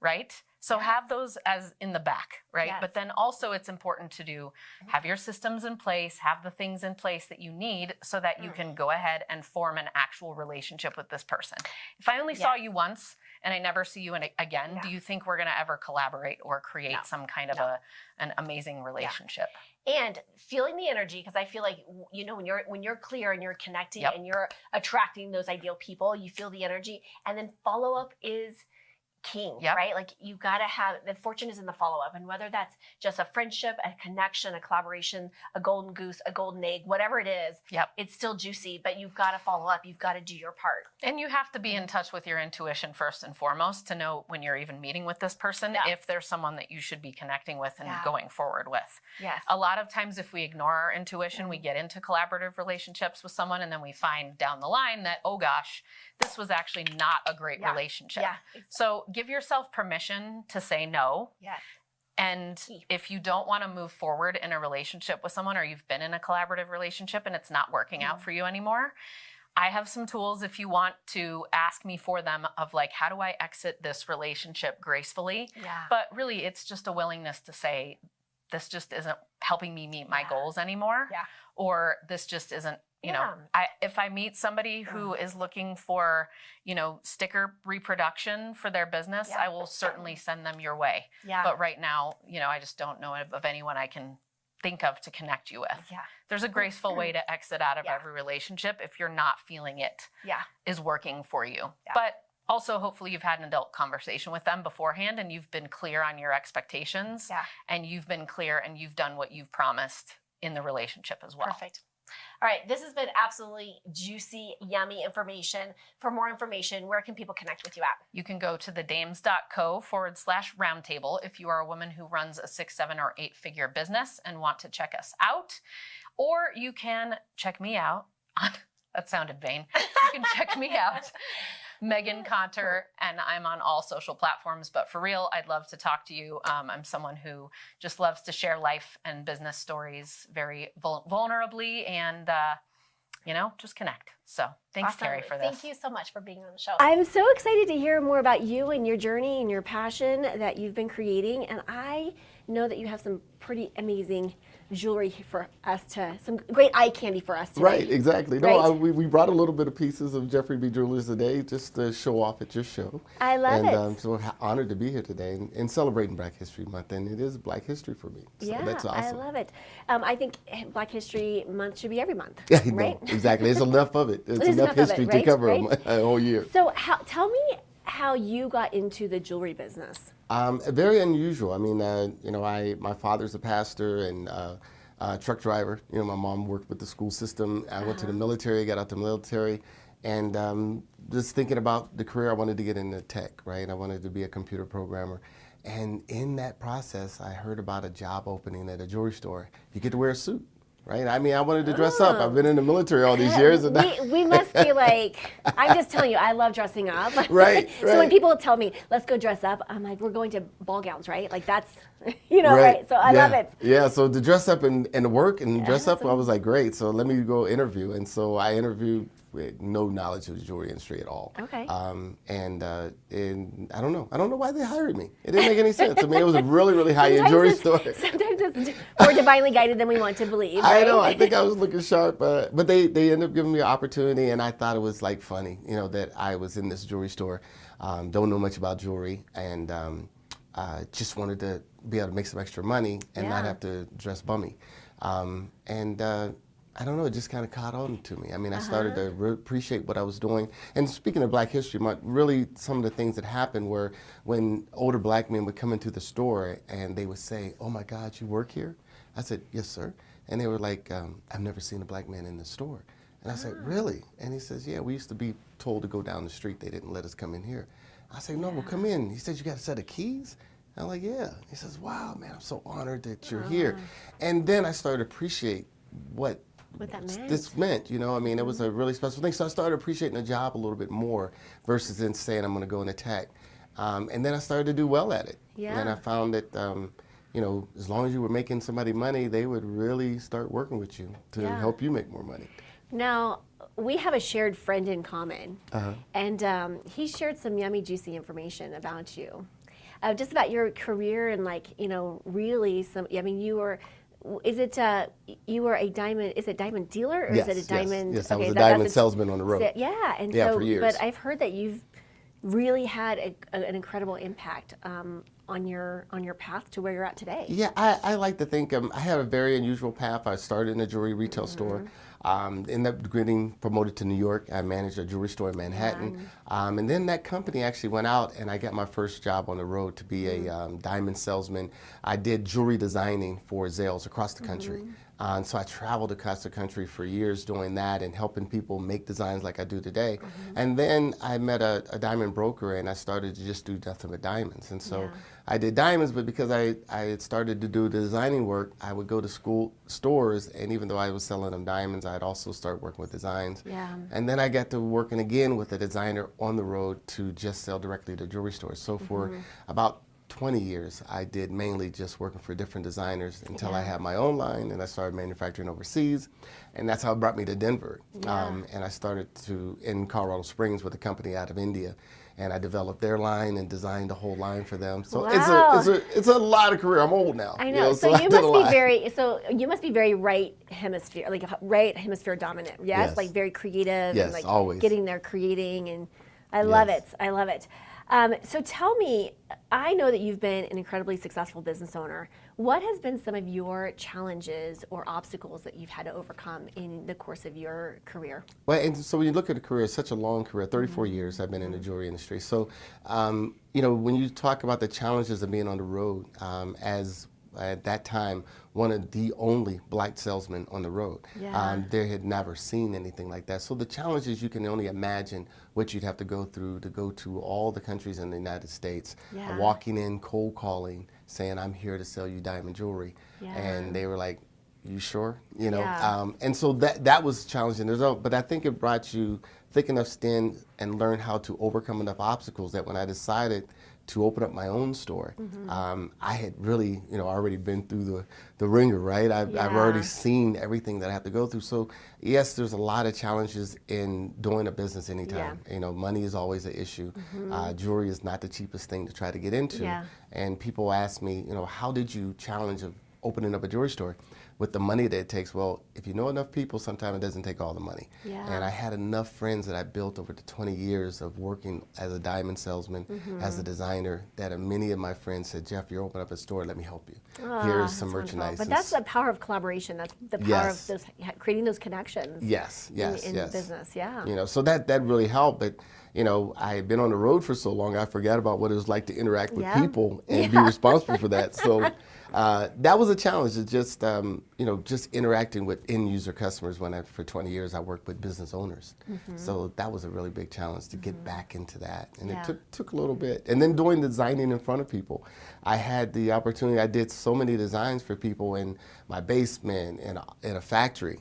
Right? So have those as in the back, right? But then also it's important to have your systems in place, have the things in place that you need so that you can go ahead and form an actual relationship with this person. If I only saw you once and I never see you again, do you think we're going to ever collaborate or create some kind of an amazing relationship? And feeling the energy, because I feel like, you know, when you're clear and you're connecting and you're attracting those ideal people, you feel the energy, and then follow up is king, right? Like you got to have, the fortune is in the follow-up, and whether that's just a friendship, a connection, a collaboration, a golden goose, a golden egg, whatever it is, it's still juicy, but you've got to follow up. You've got to do your part. And you have to be in touch with your intuition first and foremost to know when you're even meeting with this person, if there's someone that you should be connecting with and going forward with. A lot of times if we ignore our intuition, we get into collaborative relationships with someone, and then we find down the line that, oh gosh, this was actually not a great relationship. So give yourself permission to say no. And if you don't want to move forward in a relationship with someone, or you've been in a collaborative relationship and it's not working out for you anymore, I have some tools if you want to ask me for them of like, how do I exit this relationship gracefully? But really, it's just a willingness to say, this just isn't helping me meet my goals anymore. Or this just isn't, you know, if I meet somebody who is looking for, you know, sticker reproduction for their business, I will certainly send them your way. But right now, you know, I just don't know of anyone I can think of to connect you with. There's a graceful way to exit out of every relationship if you're not feeling it is working for you. But also, hopefully you've had an adult conversation with them beforehand and you've been clear on your expectations and you've been clear and you've done what you've promised in the relationship as well. Perfect. All right, this has been absolutely juicy, yummy information. For more information, where can people connect with you at? You can go to thedames.co/roundtable if you are a woman who runs a 6, 7, or 8-figure business and want to check us out. Or you can check me out on, that sounded vain. You can check me out, Megan Conter, and I'm on all social platforms. But for real, I'd love to talk to you. I'm someone who just loves to share life and business stories very vulnerably and, you know, just connect. So thanks, Teri, for this. Thank you so much for being on the show. I'm so excited to hear more about you and your journey and your passion that you've been creating. And I know that you have some pretty amazing jewelry for us some great eye candy for us today. Right, exactly. No, we brought a little bit of pieces of Jeffrey B. Jewelers today just to show off at your show. I love it. And so honored to be here today and celebrating Black History Month. And it is Black History for me. So that's awesome. I love it. I think Black History Month should be every month, right? No, exactly. There's enough of it. There's enough history to cover a whole year. So tell me how you got into the jewelry business. Very unusual. I mean, you know, my father's a pastor and truck driver. You know, my mom worked with the school system. I went to the military, got out the military, and just thinking about the career I wanted to get into tech, right? I wanted to be a computer programmer. And in that process, I heard about a job opening at a jewelry store. You get to wear a suit. Right? I mean, I wanted to dress up. I've been in the military all these years. And we must be like, I'm just telling you, I love dressing up. Right. So when people tell me, let's go dress up, I'm like, we're going to ball gowns, right? Like that's, you know, right? So I love it. Yeah, so to dress up and work and dress up, I was like, great. So let me go interview. And so I interviewed with no knowledge of the jewelry industry at all. Okay. And I don't know. I don't know why they hired me. It didn't make any sense. I mean, it was a really, really high-end jewelry store. Sometimes it's more divinely guided than we want to believe. Right? I know. I think I was looking sharp, but they ended up giving me an opportunity, and I thought it was like funny, you know, that I was in this jewelry store, don't know much about jewelry, and just wanted to be able to make some extra money and not have to dress bummy. I don't know, it just kind of caught on to me. I mean, I started to appreciate what I was doing. And speaking of Black History Month, really some of the things that happened were when older Black men would come into the store and they would say, "Oh my God, you work here?" I said, "Yes, sir." And they were like, "I've never seen a Black man in the store." And I said, "Really?" And he says, "Yeah, we used to be told to go down the street. They didn't let us come in here." I said, "No, well, come in." He said, "You got a set of keys?" I'm like, "Yeah." He says, "Wow, man, I'm so honored that you're here." And then I started to appreciate what what that meant. this meant. You know, I mean, it was a really special thing. So I started appreciating the job a little bit more versus then saying I'm going to go into tech. And then I started to do well at it. Yeah. And I found that, you know, as long as you were making somebody money, they would really start working with you to help you make more money. Now, we have a shared friend in common, and he shared some yummy, juicy information about you, just about your career and, like, you know, really some. I mean, you were. You were a diamond? Is it diamond dealer or Yes, is it a diamond? yes, I was a diamond salesman on the road. Yeah, and Yeah, so for years. but I've heard that you've really had an incredible impact on your path to where you're at today. Yeah, I like to think I had a very unusual path. I started in a jewelry retail store, ended up getting promoted to New York. I managed a jewelry store in Manhattan. And then that company actually went out and I got my first job on the road to be a diamond salesman. I did jewelry designing for Zales across the country. And so I traveled across the country for years doing that and helping people make designs like I do today. And then I met a diamond broker and I started to just do nothing but diamonds. And so I did diamonds, but because I had started to do the designing work, I would go to stores, and even though I was selling them diamonds, I'd also start working with designs. Yeah. And then I got to working again with a designer on the road to just sell directly to jewelry stores. So for about 20 years, I did mainly just working for different designers until I had my own line and I started manufacturing overseas. And that's how it brought me to Denver. And I started in Colorado Springs with a company out of India. And I developed their line and designed the whole line for them. So it's a lot of career. I'm old now. I know. So you must be very right hemisphere, like right hemisphere dominant. Yes, like very creative and like always getting there, creating, and I love it. I love it. So tell me, I know that you've been an incredibly successful business owner. What has been some of your challenges or obstacles that you've had to overcome in the course of your career? Well, and so when you look at a career, it's such a long career, 34 years I've been in the jewelry industry. So, you know, when you talk about the challenges of being on the road, as at that time, one of the only black salesmen on the road. They had never seen anything like that. So the challenges, you can only imagine what you'd have to go through to go to all the countries in the United States, walking in, cold calling, saying, I'm here to sell you diamond jewelry. And they were like, you sure? You know, and so that was challenging. But I think it brought you thick enough skin and learn how to overcome enough obstacles that when I decided to open up my own store, I had really, you know, already been through the ringer, right? I've already seen everything that I have to go through. So yes, there's a lot of challenges in doing a business anytime. You know, money is always an issue. Jewelry is not the cheapest thing to try to get into. And people ask me, you know, how did you challenge of opening up a jewelry store with the money that it takes? Well, if you know enough people, sometimes it doesn't take all the money. And I had enough friends that I built over the 20 years of working as a diamond salesman, as a designer, that many of my friends said, Jeff, you're opening up a store, let me help you. Here's some merchandise. But that's the power of collaboration. That's the power of creating those connections. In business, You know, so that really helped. But you know, I had been on the road for so long, I forgot about what it was like to interact with people and be responsible for that. So that was a challenge. It's just, you know, just interacting with end user customers. For 20 years, I worked with business owners. So that was a really big challenge to get back into that. And it took a little bit. And then doing designing in front of people. I had the opportunity, I did so many designs for people in my basement, in a factory.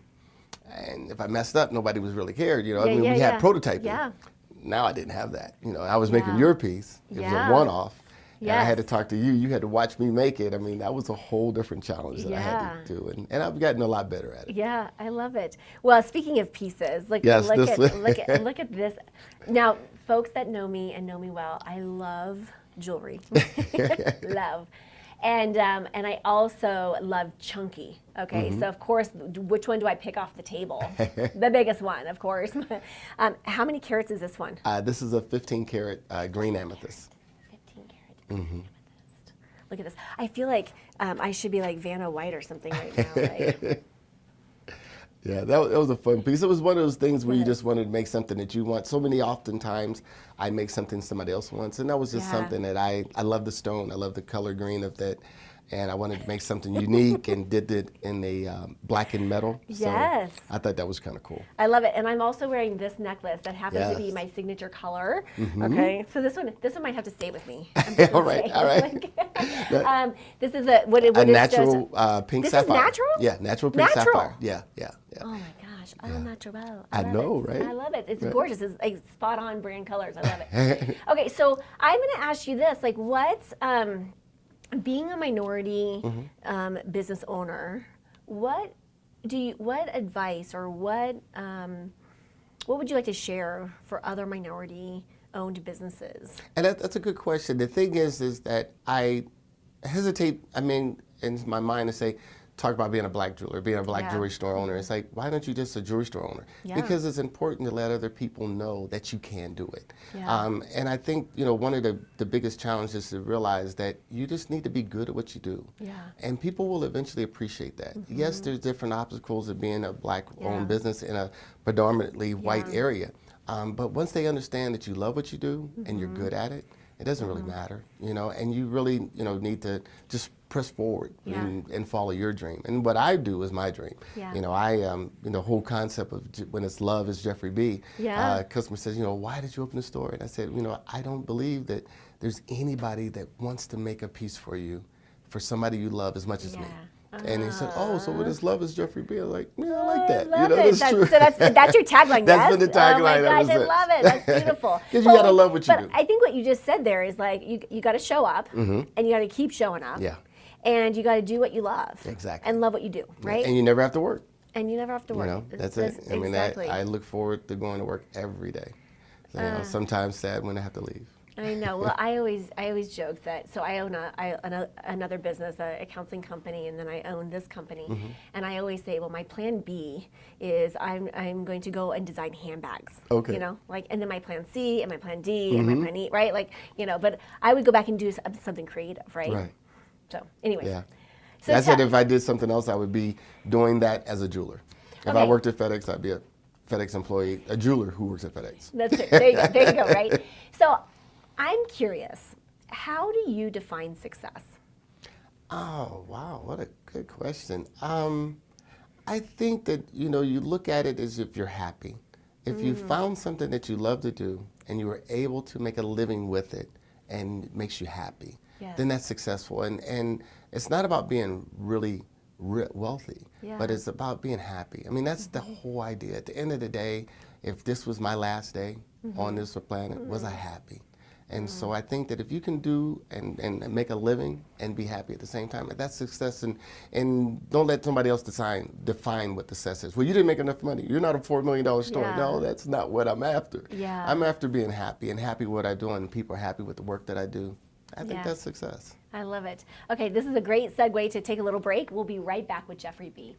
And if I messed up, nobody was really cared. You know, I mean, we had prototyping. Now I didn't have that. You know, I was making your piece. It was a one-off. And I had to talk to you. You had to watch me make it. I mean, that was a whole different challenge that I had to do. And I've gotten a lot better at it. Yeah, I love it. Well, speaking of pieces, look at this. Now, folks that know me and know me well, I love jewelry. Love. And I also love chunky. Okay, so of course, which one do I pick off the table? The biggest one, of course. How many carats is this one? This is a 15-carat green amethyst. 15-carat amethyst. Look at this. I feel like I should be like Vanna White or something right now. Right? Yeah, that was a fun piece. It was one of those things where you just wanted to make something that you want. So many oftentimes I make something somebody else wants, and that was just something that I love the stone. I love the color green of that. and I wanted to make something unique and did it in a blackened metal. Yes. So I thought that was kind of cool. I love it. And I'm also wearing this necklace that happens to be my signature color. Okay. So this one might have to stay with me. All right. All right. This is a natural pink this sapphire. Is natural? Yeah, natural pink sapphire. Yeah. Oh my gosh, all natural. I know, it. right? I love it. It's gorgeous. It's like spot on brand colors. I love it. Okay, so I'm going to ask you this: like, what's being a minority business owner? What advice or what would you like to share for other minority-owned businesses? And that's a good question. The thing is that I hesitate. I mean, in my mind to say, talk about being a black jeweler, being a black jewelry store owner. It's like, why don't you just a jewelry store owner? Yeah. Because it's important to let other people know that you can do it. Yeah. And I think, one of the biggest challenges is to realize that you just need to be good at what you do. Yeah. And people will eventually appreciate that. Yes, there's different obstacles of being a black-owned business in a predominantly white area. But once they understand that you love what you do and you're good at it, it doesn't really matter, and you really, need to just press forward and follow your dream. And what I do is my dream. Yeah. The whole concept of when it's love is Jeffrey B. Customer says, why did you open the store? And I said, I don't believe that there's anybody that wants to make a piece for you, for somebody you love as much as me. And he said, "Oh, so what is love is Jeffrey B?" I was like, "Yeah, I like that." Love it. That's true. So that's your tagline. That's been the tagline. Oh my gosh, I love it. That's beautiful. Because you gotta love what you do. But I think what you just said there is like you got to show up, and you got to keep showing up. Yeah. And you got to do what you love. Exactly. And love what you do, right? And you never have to work. And you never have to work. That's it. I mean, exactly. I look forward to going to work every day. So, sometimes sad when I have to leave. I know. Well, I always joke that. So I own another business, a counseling company, and then I own this company. And I always say, well, my plan B is I'm going to go and design handbags. Okay. And then my plan C and my plan D and my plan E, right? But I would go back and do something creative, right? Right. So, anyways. Yeah. So I said if I did something else, I would be doing that as a jeweler. If I worked at FedEx, I'd be a FedEx employee, a jeweler who works at FedEx. That's it. There you go. There you go. Right. So, I'm curious. How do you define success? Oh wow, what a good question. I think that you look at it as if you're happy. If you found something that you love to do and you were able to make a living with it and it makes you happy, then that's successful. And it's not about being really wealthy, but it's about being happy. I mean, that's the whole idea. At the end of the day, if this was my last day on this planet, was I happy? And so I think that if you can do and make a living and be happy at the same time, that's success. And don't let somebody else define what success is. Well, you didn't make enough money. You're not a $4 million store. Yeah. No, that's not what I'm after. Yeah. I'm after being happy and happy with what I do and people are happy with the work that I do. I think that's success. I love it. Okay, this is a great segue to take a little break. We'll be right back with Jeffrey B.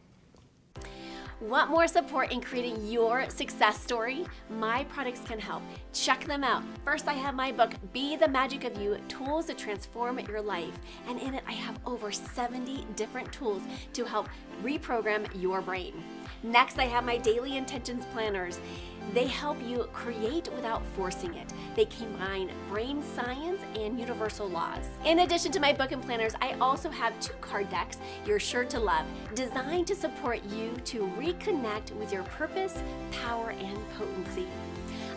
Want more support in creating your success story? My products can help. Check them out. First, I have my book, Be the Magic of You, Tools to Transform Your Life. And in it, I have over 70 different tools to help reprogram your brain. Next, I have my Daily Intentions Planners. They help you create without forcing it. They combine brain science and universal laws. In addition to my book and planners, I also have 2 card decks you're sure to love, designed to support you to reconnect with your purpose, power, and potency.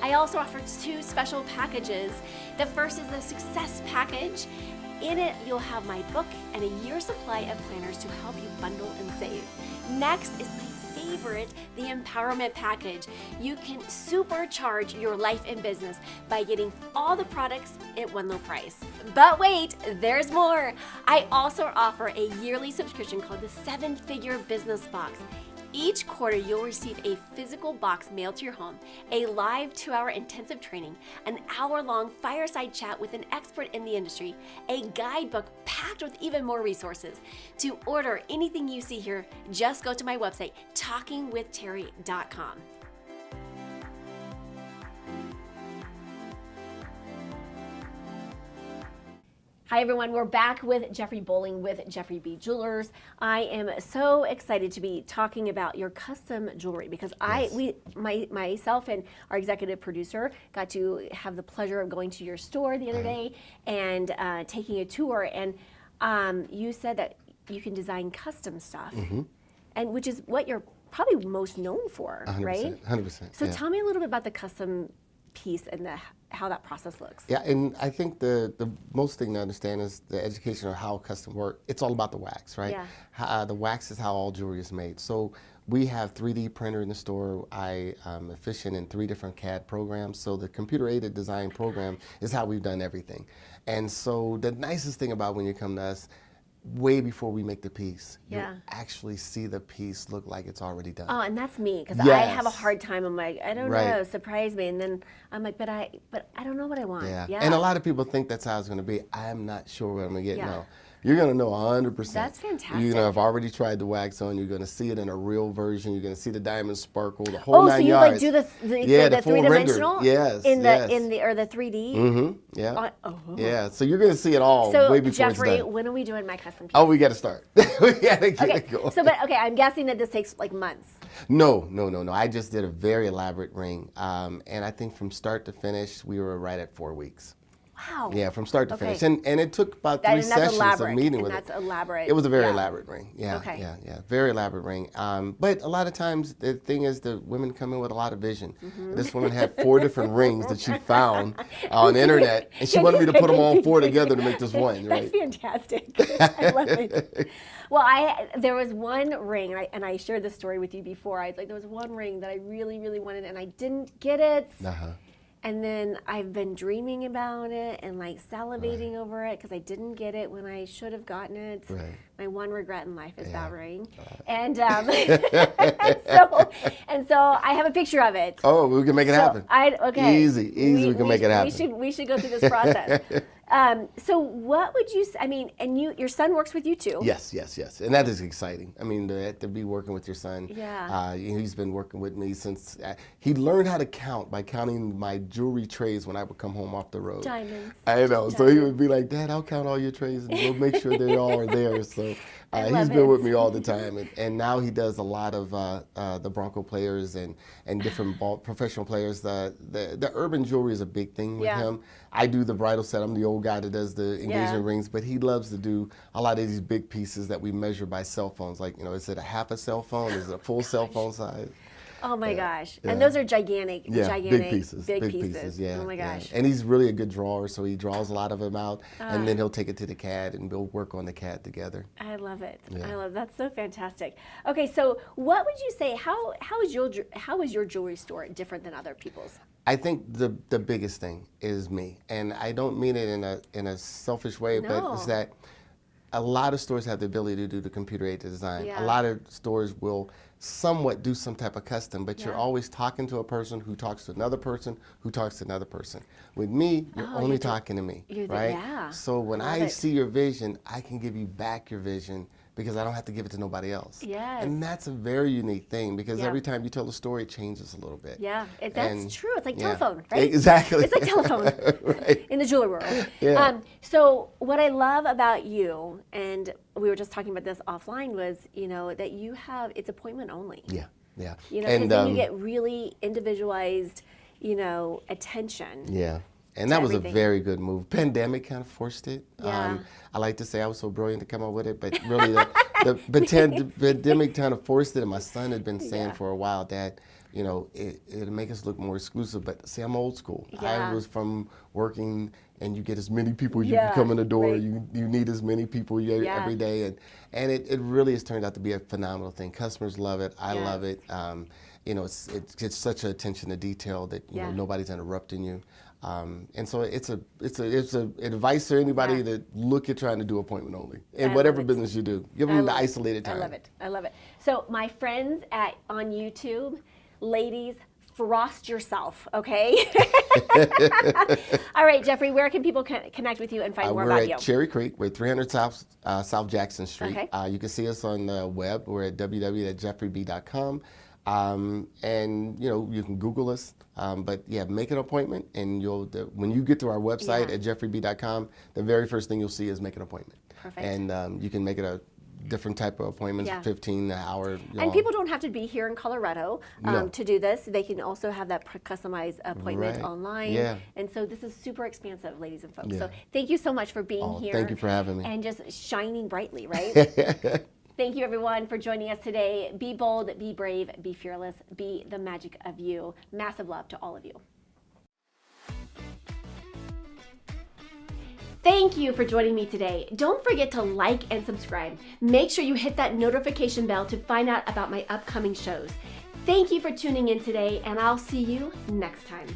I also offer 2 special packages. The first is the Success Package. In it, you'll have my book and a year's supply of planners to help you bundle and save. Next is my favorite, the Empowerment Package. You can supercharge your life and business by getting all the products at one low price. But wait, there's more. I also offer a yearly subscription called the 7-Figure Business Box. Each quarter, you'll receive a physical box mailed to your home, a live 2-hour intensive training, an hour-long fireside chat with an expert in the industry, a guidebook packed with even more resources. To order anything you see here, just go to my website, talkingwithteri.com. Hi everyone, we're back with Jeffrey Bowling with Jeffrey B. Jewelers. I am so excited to be talking about your custom jewelry because myself and our executive producer got to have the pleasure of going to your store the other day and taking a tour. And you said that you can design custom stuff, and which is what you're probably most known for, 100%, right? 100%. So tell me a little bit about the custom piece and how that process looks. Yeah, and I think the most thing to understand is the education of how custom work. It's all about the wax, right? Yeah. The wax is how all jewelry is made. So we have 3D printer in the store. I am efficient in 3 different CAD programs. So the computer-aided design program is how we've done everything. And so the nicest thing about when you come to us, way before we make the piece, you actually see the piece look like it's already done. Oh, and that's me, because I have a hard time. I'm like, I don't know, surprise me, and then I'm like, but I don't know what I want. Yeah. And a lot of people think that's how it's going to be. I'm not sure what I'm going to get. Yeah. No. You're going to know 100%. That's fantastic. You know, I've already tried the wax on. You're going to see it in a real version. You're going to see the diamonds sparkle, the whole 9 yards. Oh, so you like do the full three-dimensional? render. Yes. In the or the 3D? Mm-hmm. Yeah. Yeah. So you're going to see it all way before Jeffrey, it's done. when are we doing my custom piece? Oh, we got to start. We got to get it going. So, I'm guessing that this takes like months. No. I just did a very elaborate ring. And I think from start to finish, we were right at 4 weeks. Wow. Yeah, from start to finish. And it took about 3 sessions of meeting with it. That's elaborate. It was a very elaborate ring. Yeah, Okay. yeah. Very elaborate ring. But a lot of times, the thing is, the women come in with a lot of vision. This woman had 4 different rings that she found on the internet, and she wanted me to put them all 4 together to make this one, right? That's fantastic. I love it. Well, there was one ring, and I shared this story with you before. I was like, there was one ring that I really, really wanted, and I didn't get it. And then I've been dreaming about it and like salivating over it because I didn't get it when I should have gotten it. My one regret in life is that ring. And so I have a picture of it. Oh, we can make it happen. Easy, we can make it happen. We should go through this process. So what would you say, and your son works with you too? Yes. And that is exciting. I mean, to be working with your son. Yeah. He's been working with me since, he learned how to count by counting my jewelry trays when I would come home off the road. Diamonds. I know. So he would be like, Dad, I'll count all your trays and we'll make sure they all are there. So he's been with me all the time. And now he does a lot of the Bronco players and different professional players. The urban jewelry is a big thing with him. I do the bridal set. I'm the old guy that does the engagement rings, but he loves to do a lot of these big pieces that we measure by cell phones. Like, is it a half a cell phone? Is it a full cell phone size? Oh my gosh. And those are gigantic, big pieces. Big pieces. Yeah. Oh my gosh. And he's really a good drawer, so he draws a lot of them out, and then he'll take it to the CAD, and we'll work on the CAD together. I love it. That's so fantastic. Okay, so what would you say? How is your jewelry store different than other people's? I think the biggest thing is me, and I don't mean it in a selfish way, but it's that a lot of stores have the ability to do the computer-aided design. A lot of stores will somewhat do some type of custom, but you're always talking to a person who talks to another person who talks to another person. With me, you're only talking to me, right? So when I see your vision, I can give you back your vision because I don't have to give it to nobody else. And that's a very unique thing because every time you tell a story, it changes a little bit. That's true. It's like telephone, right? Exactly. It's like telephone in the jewelry world. So what I love about you, and we were just talking about this offline, was that you have, it's appointment only. Because then you get really individualized, attention. And that was a very good move. Pandemic kind of forced it. I like to say I was so brilliant to come up with it, but really the pandemic kind of forced it. And my son had been saying for a while, Dad, it'll make us look more exclusive. But see, I'm old school. I was from working, and you get as many people you can come in the door. You need as many people every day, and it really has turned out to be a phenomenal thing. Customers love it. I love it. It gets such attention to detail that nobody's interrupting you. And so it's advice to anybody that look at trying to do appointment only in whatever business you do. Give them the isolated time. I love it. So my friends on YouTube, ladies, frost yourself, okay? All right, Jeffrey, where can people connect with you and find more about you? We're at Cherry Creek. We're at 300 South Jackson Street. You can see us on the web. We're at www.jeffreyb.com. And you can Google us, but make an appointment, and when you get to our website at jeffreyb.com, the very first thing you'll see is make an appointment. Perfect. And you can make it a different type of appointments, 15 an hour. And people don't have to be here in Colorado to do this. They can also have that customized appointment online. Yeah. And so this is super expansive, ladies and folks. So thank you so much for being here. Thank you for having me. And just shining brightly, right? Thank you, everyone, for joining us today. Be bold, be brave, be fearless, be the magic of you. Massive love to all of you. Thank you for joining me today. Don't forget to like and subscribe. Make sure you hit that notification bell to find out about my upcoming shows. Thank you for tuning in today, and I'll see you next time.